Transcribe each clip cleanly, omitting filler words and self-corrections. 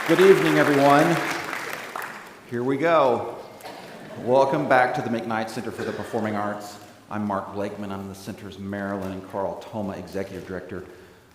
Good evening, everyone. Here we go. Welcome back to the McKnight Center for the Performing Arts. I'm Mark Blakeman. I'm the center's Marilyn and Carl Thoma Executive Director.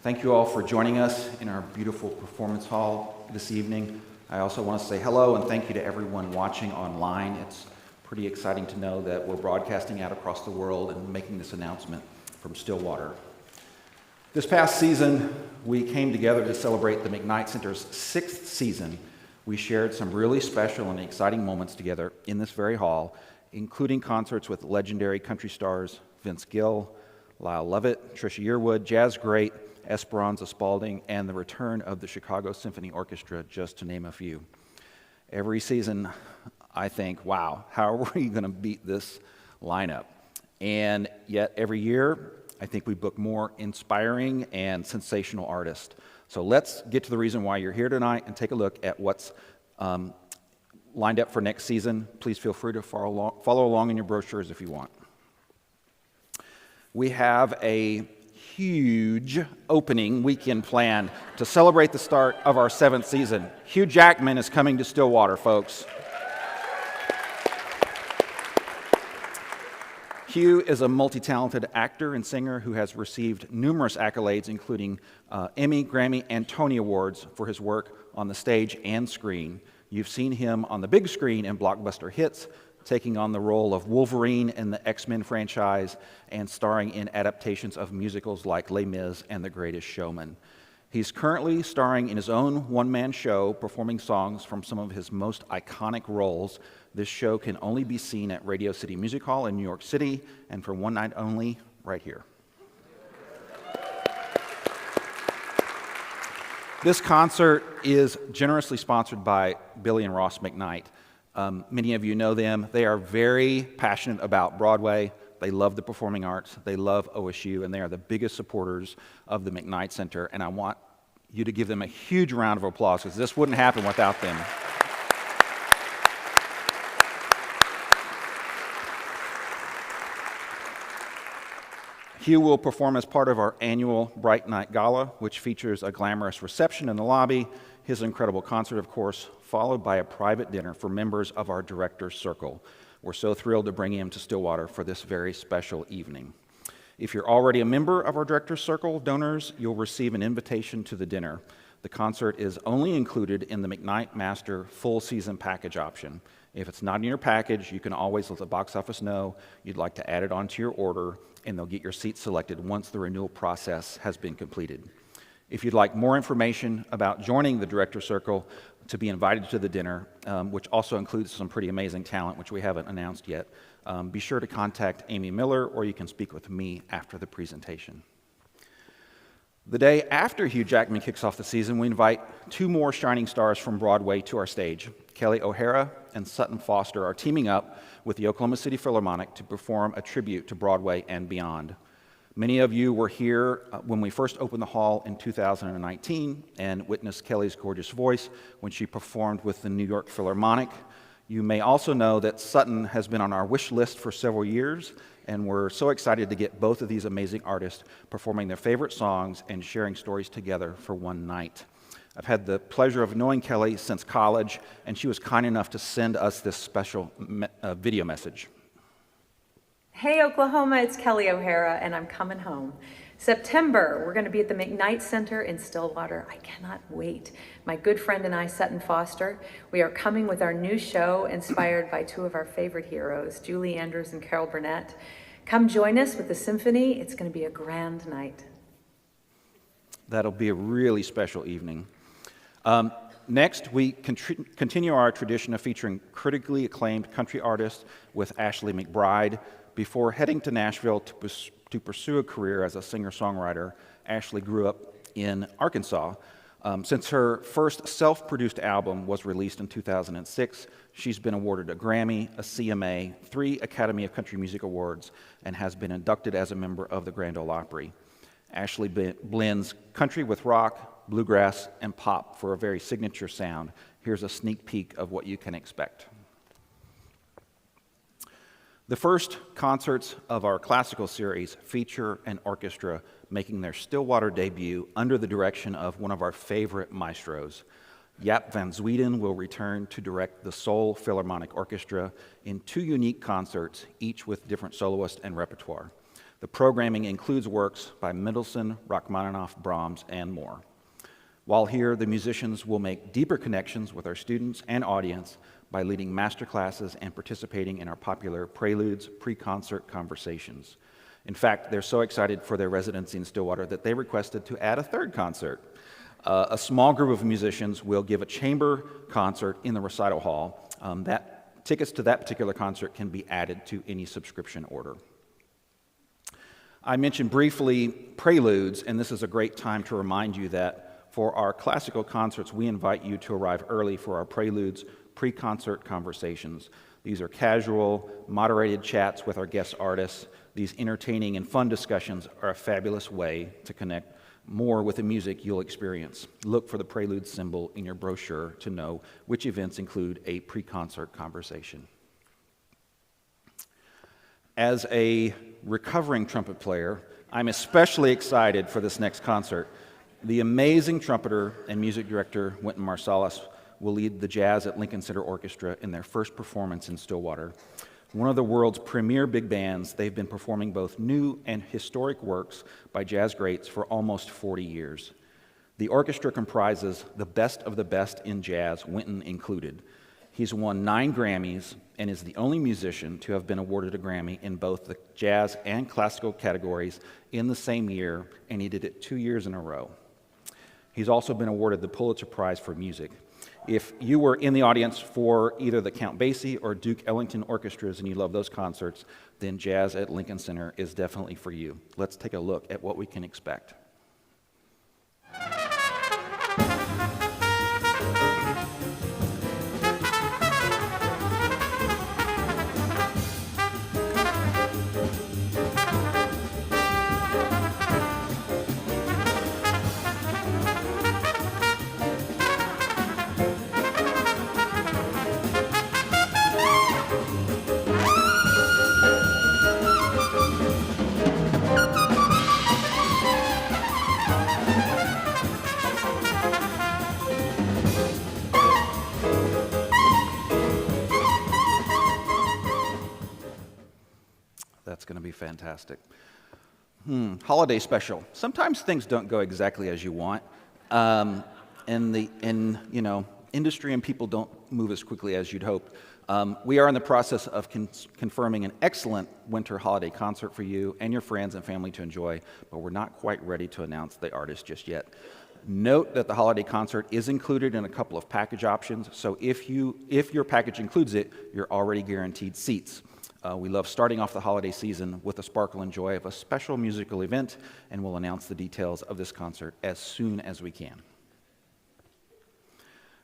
Thank you all for joining us in our beautiful performance hall this evening. I also want to say hello and thank you to everyone watching online. It's pretty exciting to know that we're broadcasting out across the world and making this announcement from Stillwater. This past season, we came together to celebrate the McKnight Center's 6th season. We shared some really special and exciting moments together in this very hall, including concerts with legendary country stars Vince Gill, Lyle Lovett, Trisha Yearwood, jazz great Esperanza Spalding, and the return of the Chicago Symphony Orchestra, just to name a few. Every season, I think, wow, how are we going to beat this lineup? And yet every year, I think we book more inspiring and sensational artists. So let's get to the reason why you're here tonight and take a look at what's lined up for next season. Please feel free to follow along in your brochures if you want. We have a huge opening weekend planned to celebrate the start of our 7th season. Hugh Jackman is coming to Stillwater, folks. Hugh is a multi-talented actor and singer who has received numerous accolades, including Emmy, Grammy, and Tony Awards for his work on the stage and screen. You've seen him on the big screen in blockbuster hits, taking on the role of Wolverine in the X-Men franchise and starring in adaptations of musicals like Les Mis and The Greatest Showman. He's currently starring in his own one-man show, performing songs from some of his most iconic roles. This show can only be seen at Radio City Music Hall in New York City, and for one night only, right here. This concert is generously sponsored by Billy and Ross McKnight. Many of you know them. They are very passionate about Broadway. They love the performing arts. They love OSU, and they are the biggest supporters of the McKnight Center. And I want you to give them a huge round of applause, because this wouldn't happen without them. Hugh will perform as part of our annual Bright Night Gala, which features a glamorous reception in the lobby, his incredible concert, of course, followed by a private dinner for members of our Director's Circle. We're so thrilled to bring him to Stillwater for this very special evening. If you're already a member of our Director's Circle donors, you'll receive an invitation to the dinner. The concert is only included in the McKnight Master full season package option. If it's not in your package, you can always let the box office know you'd like to add it onto your order, and they'll get your seat selected once the renewal process has been completed. If you'd like more information about joining the Director's Circle to be invited to the dinner, which also includes some pretty amazing talent, which we haven't announced yet, be sure to contact Amy Miller, or you can speak with me after the presentation. The day after Hugh Jackman kicks off the season, we invite 2 more shining stars from Broadway to our stage. Kelly O'Hara and Sutton Foster are teaming up with the Oklahoma City Philharmonic to perform a tribute to Broadway and beyond. Many of you were here when we first opened the hall in 2019 and witnessed Kelly's gorgeous voice when she performed with the New York Philharmonic. You may also know that Sutton has been on our wish list for several years, and we're so excited to get both of these amazing artists performing their favorite songs and sharing stories together for one night. I've had the pleasure of knowing Kelly since college, and she was kind enough to send us this special video message. Hey Oklahoma, it's Kelly O'Hara, and I'm coming home. September, we're going to be at the McKnight Center in Stillwater. I cannot wait. My good friend and I, Sutton Foster, we are coming with our new show inspired by 2 of our favorite heroes, Julie Andrews and Carol Burnett. Come join us with the symphony. It's going to be a grand night. That'll be a really special evening. Next, we continue our tradition of featuring critically acclaimed country artists with Ashley McBryde. Before heading to Nashville to pursue a career as a singer-songwriter, Ashley grew up in Arkansas. Since her first self-produced album was released in 2006, she's been awarded a Grammy, a CMA, 3 Academy of Country Music Awards, and has been inducted as a member of the Grand Ole Opry. Ashley blends country with rock, bluegrass, and pop for a very signature sound. Here's a sneak peek of what you can expect. The first concerts of our classical series feature an orchestra making their Stillwater debut under the direction of one of our favorite maestros. Jaap van Zweden will return to direct the Seoul Philharmonic Orchestra in 2 unique concerts, each with different soloists and repertoire. The programming includes works by Mendelssohn, Rachmaninoff, Brahms, and more. While here, the musicians will make deeper connections with our students and audience by leading masterclasses and participating in our popular preludes, pre-concert conversations. In fact, they're so excited for their residency in Stillwater that they requested to add a 3rd concert. A small group of musicians will give a chamber concert in the recital hall. Tickets to that particular concert can be added to any subscription order. I mentioned briefly preludes, and this is a great time to remind you that for our classical concerts, we invite you to arrive early for our preludes, pre-concert conversations. These are casual, moderated chats with our guest artists. These entertaining and fun discussions are a fabulous way to connect more with the music you'll experience. Look for the prelude symbol in your brochure to know which events include a pre-concert conversation. As a recovering trumpet player, I'm especially excited for this next concert. The amazing trumpeter and music director, Wynton Marsalis, will lead the Jazz at Lincoln Center Orchestra in their first performance in Stillwater. One of the world's premier big bands, they've been performing both new and historic works by jazz greats for almost 40 years. The orchestra comprises the best of the best in jazz, Wynton included. He's won 9 Grammys and is the only musician to have been awarded a Grammy in both the jazz and classical categories in the same year, and he did it 2 years in a row. He's also been awarded the Pulitzer Prize for Music. If you were in the audience for either the Count Basie or Duke Ellington orchestras and you love those concerts, then Jazz at Lincoln Center is definitely for you. Let's take a look at what we can expect. That's going to be fantastic. Holiday special. Sometimes things don't go exactly as you want, and industry and people don't move as quickly as you'd hope. We are in the process of confirming an excellent winter holiday concert for you and your friends and family to enjoy, but we're not quite ready to announce the artist just yet. Note that the holiday concert is included in a couple of package options, so if your package includes it, you're already guaranteed seats. We love starting off the holiday season with the sparkle and joy of a special musical event, and we'll announce the details of this concert as soon as we can.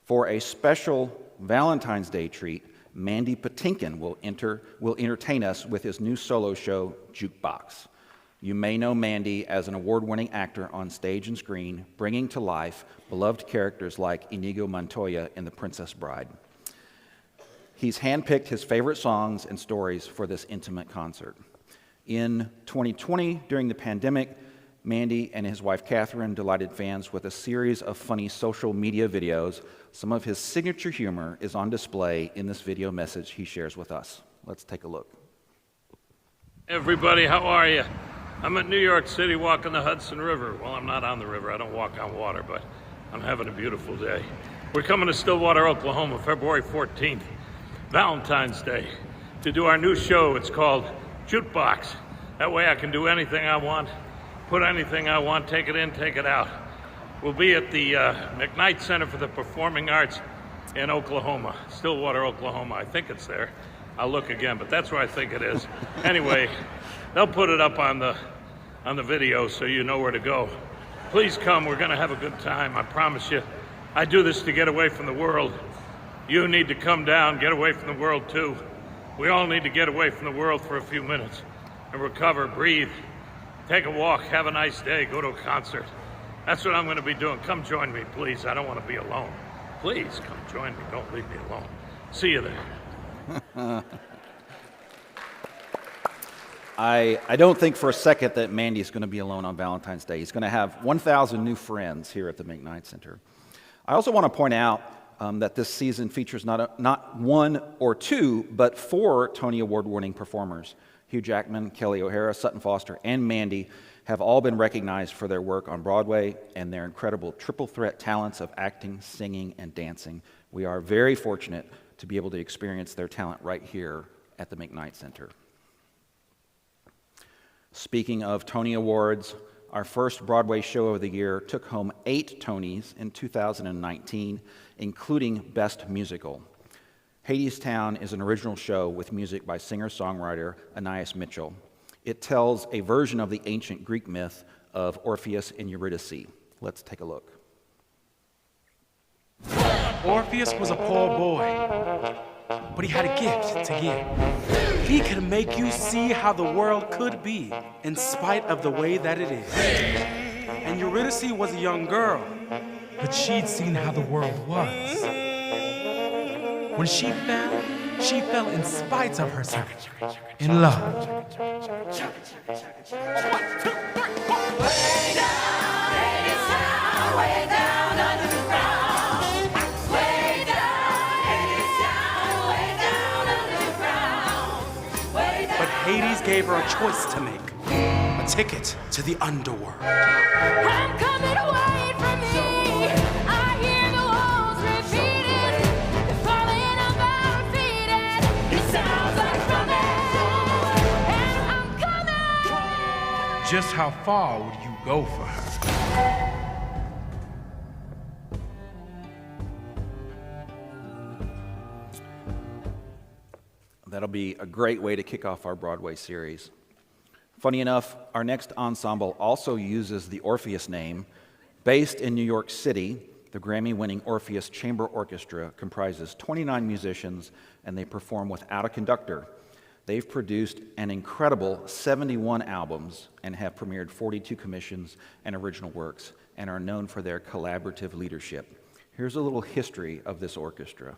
For a special Valentine's Day treat, Mandy Patinkin will entertain us with his new solo show, Jukebox. You may know Mandy as an award-winning actor on stage and screen, bringing to life beloved characters like Inigo Montoya in The Princess Bride. He's handpicked his favorite songs and stories for this intimate concert. In 2020, during the pandemic, Mandy and his wife Catherine delighted fans with a series of funny social media videos. Some of his signature humor is on display in this video message he shares with us. Let's take a look. Everybody, how are you? I'm at New York City walking the Hudson River. Well, I'm not on the river. I don't walk on water, but I'm having a beautiful day. We're coming to Stillwater, Oklahoma, February 14th. Valentine's Day, to do our new show. It's called Jukebox. That way I can do anything I want, put anything I want, take it in, take it out. We'll be at the McKnight Center for the Performing Arts in Oklahoma, Stillwater, Oklahoma. I think it's there. I'll look again, but that's where I think it is. Anyway, they'll put it up on the video so you know where to go. Please come. We're going to have a good time. I promise you. I do this to get away from the world. You need to come down, get away from the world too. We all need to get away from the world for a few minutes and recover, breathe, take a walk, have a nice day, go to a concert. That's what I'm going to be doing. Come join me, please. I don't want to be alone. Please come join me. Don't leave me alone. See you there. I don't think for a second that Mandy's going to be alone on Valentine's Day. He's going to have 1,000 new friends here at the McKnight Center. I also want to point out that this season features not one or two, but 4 Tony Award-winning performers. Hugh Jackman, Kelly O'Hara, Sutton Foster, and Mandy have all been recognized for their work on Broadway and their incredible triple threat talents of acting, singing, and dancing. We are very fortunate to be able to experience their talent right here at the McKnight Center. Speaking of Tony Awards, our first Broadway show of the year took home 8 Tonys in 2019, including Best Musical. Hadestown is an original show with music by singer-songwriter Anais Mitchell. It tells a version of the ancient Greek myth of Orpheus and Eurydice. Let's take a look. Orpheus was a poor boy, but he had a gift to give. He could make you see how the world could be in spite of the way that it is. And Eurydice was a young girl, but she'd seen how the world was. When she fell in spite of herself, in love. But Hades gave her a choice to make, a ticket to the underworld. I'm coming away from me. I hear the walls repeating. They're falling about defeated. It sounds like from hell. And I'm coming. Just how far would you go for her? That'll be a great way to kick off our Broadway series. Funny enough, our next ensemble also uses the Orpheus name. Based in New York City, the Grammy-winning Orpheus Chamber Orchestra comprises 29 musicians, and they perform without a conductor. They've produced an incredible 71 albums and have premiered 42 commissions and original works, and are known for their collaborative leadership. Here's a little history of this orchestra.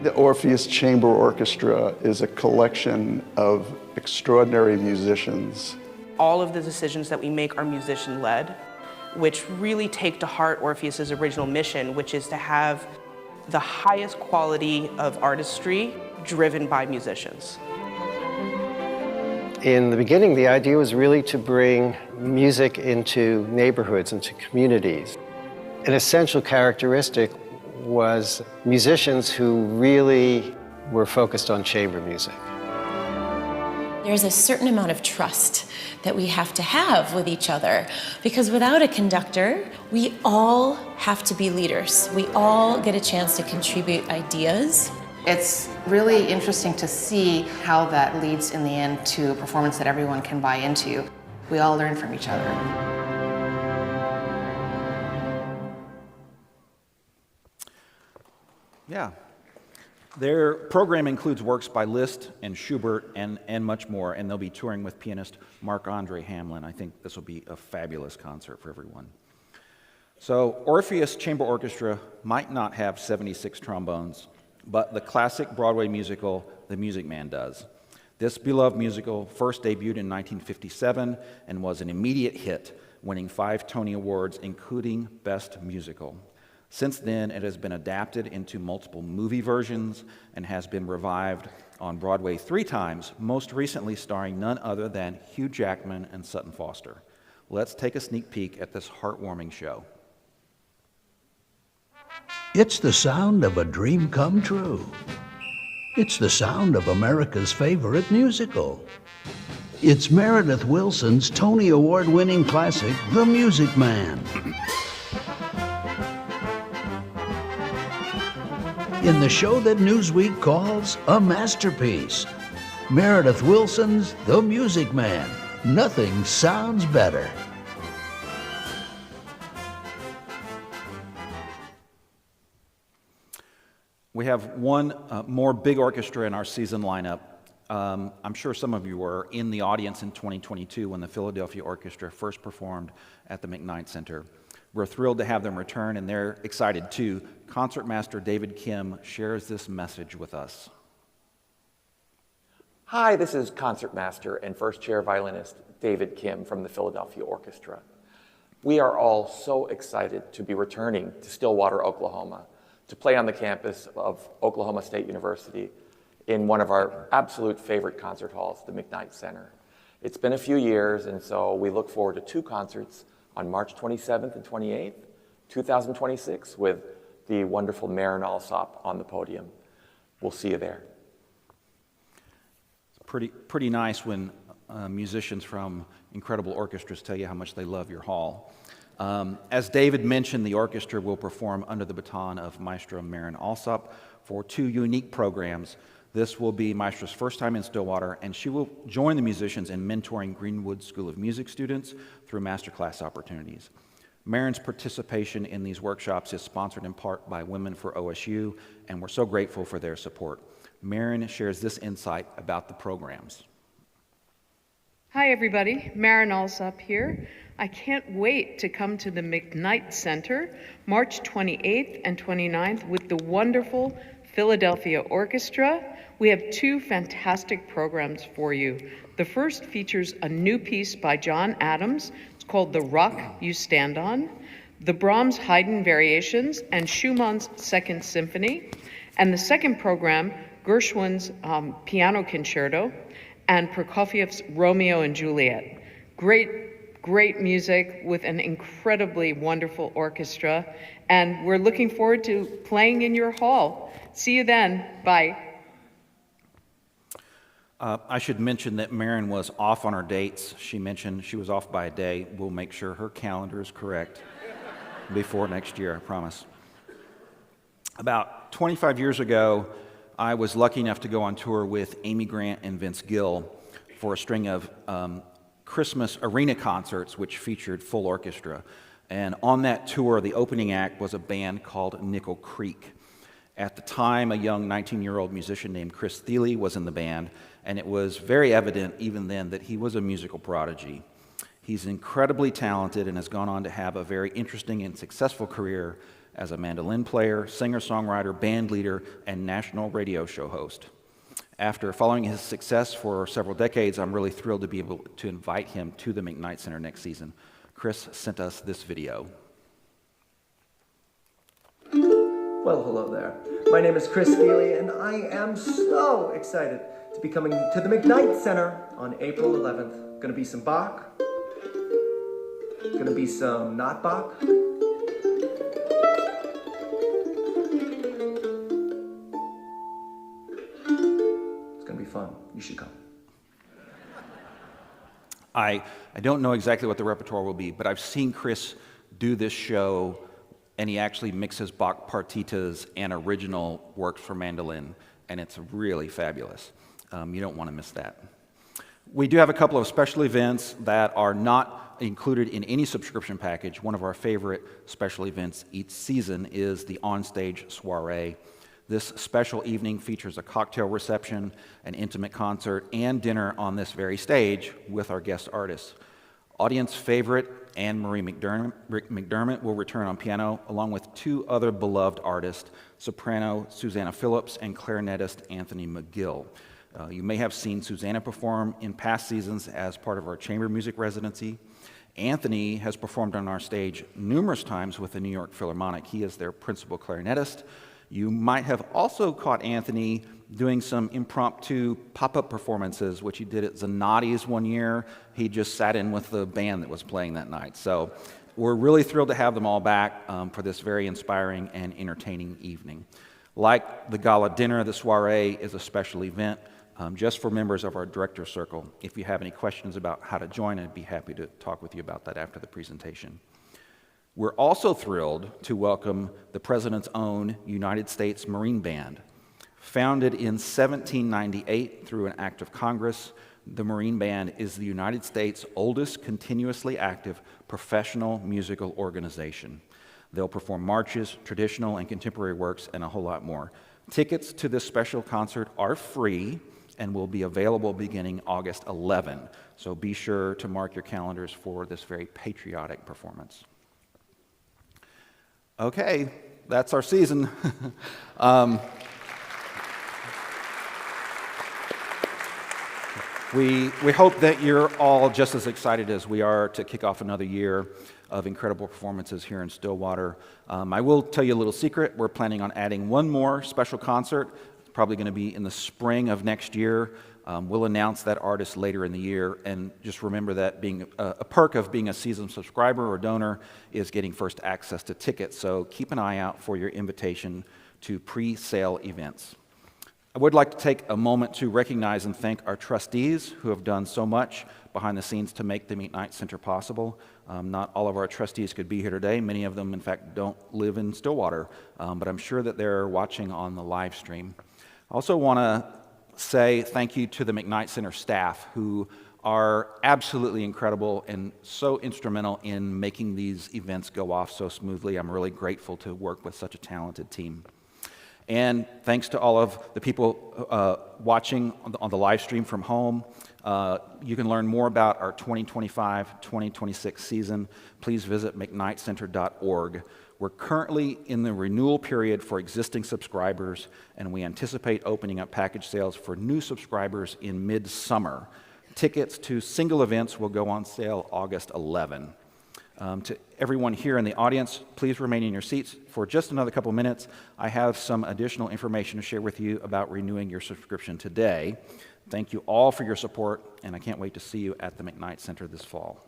The Orpheus Chamber Orchestra is a collection of extraordinary musicians. All of the decisions that we make are musician-led, which really take to heart Orpheus's original mission, which is to have the highest quality of artistry driven by musicians. In the beginning, the idea was really to bring music into neighborhoods, into communities. An essential characteristic was musicians who really were focused on chamber music. There's a certain amount of trust that we have to have with each other, because without a conductor, we all have to be leaders. We all get a chance to contribute ideas. It's really interesting to see how that leads in the end to a performance that everyone can buy into. We all learn from each other. Yeah. Their program includes works by Liszt and Schubert and much more, and they'll be touring with pianist Marc-Andre Hamelin. I think this will be a fabulous concert for everyone. So Orpheus Chamber Orchestra might not have 76 trombones, but the classic Broadway musical, The Music Man, does. This beloved musical first debuted in 1957 and was an immediate hit, winning 5 Tony Awards, including Best Musical. Since then, it has been adapted into multiple movie versions and has been revived on Broadway 3 times, most recently starring none other than Hugh Jackman and Sutton Foster. Let's take a sneak peek at this heartwarming show. It's the sound of a dream come true. It's the sound of America's favorite musical. It's Meredith Willson's Tony Award-winning classic, The Music Man. In the show that Newsweek calls a masterpiece, Meredith Willson's The Music Man. Nothing sounds better. We have one more big orchestra in our season lineup. I'm sure some of you were in the audience in 2022 when the Philadelphia Orchestra first performed at the McKnight Center. We're thrilled to have them return, and they're excited too. Concertmaster David Kim shares this message with us. Hi, this is concertmaster and first chair violinist David Kim from the Philadelphia Orchestra. We are all so excited to be returning to Stillwater, Oklahoma, to play on the campus of Oklahoma State University in one of our absolute favorite concert halls, the McKnight Center. It's been a few years, and so we look forward to 2 concerts on March 27th and 28th, 2026, with the wonderful Marin Alsop on the podium. We'll see you there. It's pretty nice when musicians from incredible orchestras tell you how much they love your hall. As David mentioned, the orchestra will perform under the baton of Maestro Marin Alsop for 2 unique programs. This will be Maestro's first time in Stillwater, and she will join the musicians in mentoring Greenwood School of Music students through masterclass opportunities. Marin's participation in these workshops is sponsored in part by Women for OSU, and we're so grateful for their support. Marin shares this insight about the programs. Hi everybody, Marin Alsop here. I can't wait to come to the McKnight Center March 28th and 29th with the wonderful Philadelphia Orchestra. We have 2 fantastic programs for you. The first features a new piece by John Adams. It's called The Rock You Stand On, the Brahms Haydn Variations, and Schumann's Second Symphony. And the second program, Gershwin's Piano Concerto and Prokofiev's Romeo and Juliet. Great music with an incredibly wonderful orchestra, and we're looking forward to playing in your hall. See you then. Bye. I should mention that Marin was off on her dates. She mentioned she was off by a day. We'll make sure her calendar is correct before next year, I promise. About 25 years ago, I was lucky enough to go on tour with Amy Grant and Vince Gill for a string of Christmas arena concerts which featured full orchestra. And on that tour, the opening act was a band called Nickel Creek. At the time, a young 19-year-old musician named Chris Thiele was in the band, and it was very evident even then that he was a musical prodigy. He's incredibly talented and has gone on to have a very interesting and successful career as a mandolin player, singer-songwriter, band leader, and national radio show host. After following his success for several decades, I'm really thrilled to be able to invite him to the McKnight Center next season. Chris sent us this video. Well, hello there. My name is Chris Thiele, and I am so excited to be coming to the McKnight Center on April 11th. Gonna be some Bach, gonna be some not Bach, fun. You should come. I don't know exactly what the repertoire will be, but I've seen Chris do this show, and he actually mixes Bach partitas and original works for mandolin, and it's really fabulous. You don't want to miss that. We do have a couple of special events that are not included in any subscription package. One of our favorite special events each season is the Onstage Soiree. This special evening features a cocktail reception, an intimate concert, and dinner on this very stage with our guest artists. Audience favorite Anne-Marie McDermott will return on piano, along with 2 other beloved artists, soprano Susanna Phillips and clarinetist Anthony McGill. You may have seen Susanna perform in past seasons as part of our chamber music residency. Anthony has performed on our stage numerous times with the New York Philharmonic. He is their principal clarinetist. You might have also caught Anthony doing some impromptu pop-up performances, which he did at Zanotti's one year. He just sat in with the band that was playing that night. So we're really thrilled to have them all back for this very inspiring and entertaining evening. Like the gala dinner, the soiree is a special event just for members of our director's circle. If you have any questions about how to join, I'd be happy to talk with you about that after the presentation. We're also thrilled to welcome the President's own United States Marine Band. Founded in 1798 through an act of Congress, the Marine Band is the United States' oldest continuously active professional musical organization. They'll perform marches, traditional and contemporary works, and a whole lot more. Tickets to this special concert are free and will be available beginning August 11. So be sure to mark your calendars for this very patriotic performance. Okay, that's our season. We hope that you're all just as excited as we are to kick off another year. of incredible performances here in Stillwater. I will tell you a little secret. We're planning on adding one more special concert. It's probably going to be in the spring of next year. We'll announce that artist later in the year, and just remember that being a perk of being a seasoned subscriber or donor is getting first access to tickets, so keep an eye out for your invitation to pre-sale events. I would like to take a moment to recognize and thank our trustees who have done so much behind the scenes to make the McKnight Center possible. Not all of our trustees could be here today. Many of them, in fact, don't live in Stillwater, but I'm sure that they're watching on the live stream. I also want to say thank you to the McKnight Center staff who are absolutely incredible and so instrumental in making these events go off so smoothly. I'm really grateful to work with such a talented team. And thanks to all of the people watching on the live stream from home. You can learn more about our 2025-2026 season. Please visit mcknightcenter.org. We're currently in the renewal period for existing subscribers, and we anticipate opening up package sales for new subscribers in mid-summer. Tickets to single events will go on sale August 11. To everyone here in the audience, please remain in your seats for just another couple minutes. I have some additional information to share with you about renewing your subscription today. Thank you all for your support, and I can't wait to see you at the McKnight Center this fall.